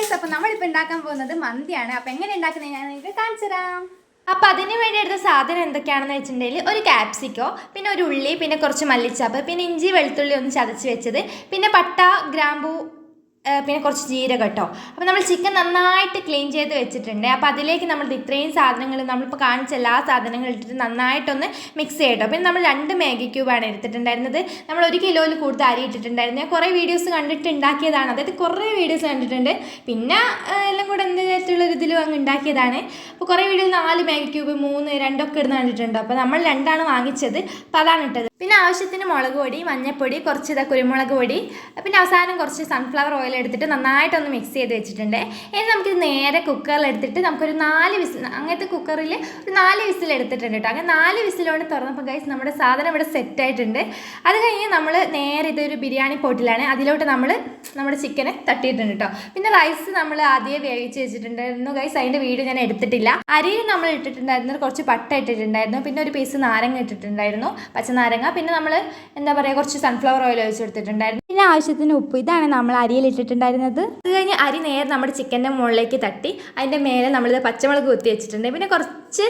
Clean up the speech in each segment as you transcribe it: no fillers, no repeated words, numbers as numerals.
Guys, അപ്പോൾ നമ്മളിപ്പോൾ ഉണ്ടാക്കാൻ പോകുന്നത് മന്തിയാണ്. അപ്പോൾ എങ്ങനെ ഉണ്ടാക്കുന്നത് ഞാൻ നിങ്ങൾക്ക് കാണിച്ചു തരാം. അപ്പോൾ അതിന് വേണ്ടി എടുത്ത സാധനം എന്തൊക്കെയാണെന്ന് വെച്ചിട്ടുണ്ടെങ്കിൽ ഒരു ക്യാപ്സിക്കോ, പിന്നെ ഒരു ഉള്ളി, പിന്നെ കുറച്ച് മല്ലിച്ചപ്പ്, പിന്നെ ഇഞ്ചി വെളുത്തുള്ളി ഒന്ന് ചതച്ച് വെച്ചത്, പിന്നെ പട്ട ഗ്രാമ്പൂ, പിന്നെ കുറച്ച് ജീരകം കേട്ടോ. അപ്പോൾ നമ്മൾ ചിക്കൻ നന്നായിട്ട് ക്ലീൻ ചെയ്ത് വെച്ചിട്ടുണ്ട്. അപ്പോൾ അതിലേക്ക് നമ്മൾ ഇത്രയും സാധനങ്ങൾ നമ്മളിപ്പോൾ കാണിച്ച എല്ലാ സാധനങ്ങളും ഇട്ടിട്ട് നന്നായിട്ടൊന്ന് മിക്സ് ചെയ്യട്ടോ. പിന്നെ നമ്മൾ 2 മാഗി ക്യൂബാണ് എടുത്തിട്ടുണ്ടായിരുന്നത്. നമ്മൾ 1 കിലോയിൽ കൂടുതൽ അരി ഇട്ടിട്ടുണ്ടായിരുന്നു. ഞാൻ കുറേ വീഡിയോസ് കണ്ടിട്ട് ഉണ്ടാക്കിയതാണ്, അതായത് കുറേ വീഡിയോസ് കണ്ടിട്ടുണ്ട്. പിന്നെ എല്ലാം കൂടെ എന്തായിട്ടുള്ളൊരു ഇതിലും അങ്ങ് ഉണ്ടാക്കിയതാണ്. അപ്പോൾ കുറേ വീഡിയോയിൽ 4 മാഗി ക്യൂബ് 3, 2 ഒക്കെ ഇടുന്ന കണ്ടിട്ടുണ്ട്. അപ്പോൾ നമ്മൾ 2ആണ് വാങ്ങിച്ചത്, അപ്പോൾ അതാണ് ഇട്ടത്. പിന്നെ ആവശ്യത്തിന് മുളക് പൊടി, മഞ്ഞൾപ്പൊടി, കുറച്ച് കുരുമുളക് പൊടി, പിന്നെ അവസാനം കുറച്ച് സൺഫ്ലവർ ഓയിൽ എടുത്തിട്ട് നന്നായിട്ടൊന്ന് മിക്സ് ചെയ്ത് വെച്ചിട്ടുണ്ട്. ഇനി നമുക്കിത് നേരെ കുക്കറിൽ എടുത്തിട്ട് നമുക്കൊരു 4 വിസിൽ, അങ്ങനത്തെ കുക്കറിൽ ഒരു 4 വിസിൽ എടുത്തിട്ടുണ്ട് കേട്ടോ. അങ്ങനെ 4 വിസിലോട് തുറന്നപ്പോൾ ഗൈസ് നമ്മുടെ സാധനം ഇവിടെ സെറ്റായിട്ടുണ്ട്. അത് കഴിഞ്ഞ് നമ്മൾ നേരെ ഇതൊരു ബിരിയാണി പോട്ടിലാണ്, അതിലോട്ട് നമ്മുടെ ചിക്കനെ തട്ടിയിട്ടുണ്ട് കേട്ടോ. പിന്നെ റൈസ് നമ്മൾ ആദ്യമേ വേവിച്ച് വെച്ചിട്ടുണ്ടായിരുന്നു ഗൈസ്, അതിൻ്റെ വീഡിയോ ഞാൻ എടുത്തിട്ടില്ല. അരിയിൽ നമ്മൾ ഇട്ടിട്ടുണ്ടായിരുന്നു കുറച്ച് പട്ട ഇട്ടിട്ടുണ്ടായിരുന്നു, പിന്നെ ഒരു പീസ് നാരങ്ങ ഇട്ടിട്ടുണ്ടായിരുന്നു, പച്ചനാരങ്ങ. പിന്നെ നമ്മൾ എന്താ പറയുക, കുറച്ച് സൺഫ്ലവർ ഓയിൽ ഒഴിച്ചെടുത്തിട്ടുണ്ടായിരുന്നു. പിന്നെ ആവശ്യത്തിന് ഉപ്പ്, ഇതാണ് നമ്മൾ അരിയിൽ ഇട്ടിട്ടുണ്ടായിരുന്നത്. അത് കഴിഞ്ഞ് അരി നേരെ നമ്മുടെ ചിക്കൻ്റെ മുകളിലേക്ക് തട്ടി അതിൻ്റെ മേലെ നമ്മളിത് പച്ചമുളക് കുത്തി വെച്ചിട്ടുണ്ട്. പിന്നെ കുറച്ച്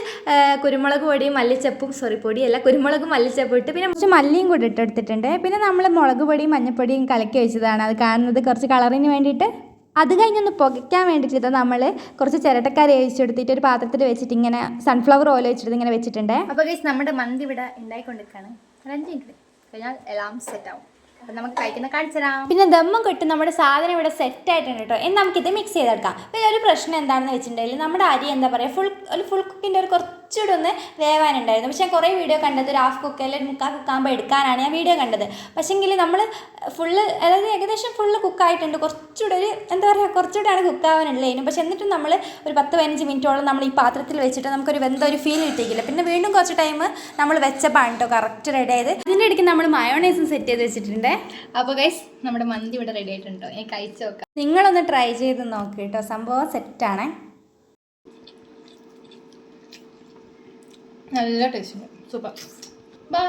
കുരുമുളക് പൊടിയും മല്ലിച്ചപ്പും, പൊടിയല്ല കുരുമുളകും മല്ലിച്ചപ്പും ഇട്ട് പിന്നെ കുറച്ച് മല്ലിയും കൂടി ഇട്ടെടുത്തിട്ടുണ്ട്. പിന്നെ നമ്മൾ മുളക് പൊടിയും മഞ്ഞൾപ്പൊടിയും കലക്കി വെച്ചതാണ്, അത് കാണുന്നത് കുറച്ച് കളറിന് വേണ്ടിയിട്ട്. അത് കഴിഞ്ഞൊന്ന് പുകയ്ക്കാൻ വേണ്ടിയിട്ട് നമ്മൾ കുറച്ച് ചിരട്ടക്കാരി ഒഴിച്ചെടുത്തിട്ട് ഒരു പാത്രത്തിൽ വെച്ചിട്ട് ഇങ്ങനെ സൺഫ്ലവർ ഓയിൽ വെച്ചിട്ട് ഇങ്ങനെ വെച്ചിട്ടുണ്ട്. അപ്പോൾ ഗൈസ് നമ്മുടെ മന്തി ഇവിടെ ഉണ്ടായിക്കൊണ്ടിരിക്കുകയാണ്. 5 മിനിറ്റ് കഴിഞ്ഞാൽ എല്ലാം സെറ്റ് ആവും. അപ്പം നമുക്ക് കഴിക്കുന്ന കാണിച്ചു തരാം. പിന്നെ ദമ്മം കെട്ട് നമ്മുടെ സാധനം ഇവിടെ സെറ്റ് ആയിട്ടുണ്ട് കേട്ടോ. ഇനി നമുക്കിത് മിക്സ് ചെയ്തെടുക്കാം. പിന്നെ ഒരു പ്രശ്നം എന്താണെന്ന് വെച്ചിട്ടുണ്ടെങ്കിൽ നമ്മുടെ അരി എന്താ പറയുക, ഫുൾ കുക്കിൻ്റെ ഒരു കുറച്ചുകൂടെ ഒന്ന് വേവാനുണ്ടായിരുന്നു. പക്ഷേ ഞാൻ കുറേ വീഡിയോ കണ്ടത് ഒരു 1/2 കുക്ക് അല്ലെങ്കിൽ 1/4 കുക്കാകുമ്പോൾ എടുക്കാനാണ് ഞാൻ വീഡിയോ കണ്ടത്. പക്ഷേങ്കിൽ നമ്മൾ ഫുള്ള്, അതായത് ഏകദേശം ഫുള്ള് കുക്കായിട്ടുണ്ട്. കുറച്ചുകൂടെ ഒരു എന്താ പറയുക, കുറച്ചുകൂടെയാണ് കുക്കാവാനുള്ളതിനും. പക്ഷേ എന്നിട്ടും നമ്മൾ ഒരു 10-15 മിനിറ്റോളം നമ്മൾ ഈ പാത്രത്തിൽ വെച്ചിട്ട് നമുക്കൊരു ഒരു ഫീൽ കിട്ടിയില്ല. പിന്നെ വീണ്ടും കുറച്ച് ടൈം നമ്മൾ വെച്ചപ്പോൾ കേട്ടോ കറക്റ്റ് റെഡി ആയത്. ഇതിൻ്റെ ഇടയ്ക്ക് നമ്മൾ മയോണൈസും സെറ്റ് ചെയ്ത് വെച്ചിട്ടുണ്ട്. അപ്പോൾ ഗൈസ് നമ്മുടെ മന്തി ഇവിടെ റെഡി ആയിട്ടുണ്ടോ, ഞാൻ കഴിച്ച് നോക്കാം. നിങ്ങളൊന്ന് ട്രൈ ചെയ്ത് നോക്ക് കേട്ടോ, സംഭവം സെറ്റാണ്. നല്ല ടേസ്റ്റ്, സൂപ്പർ. ബൈ.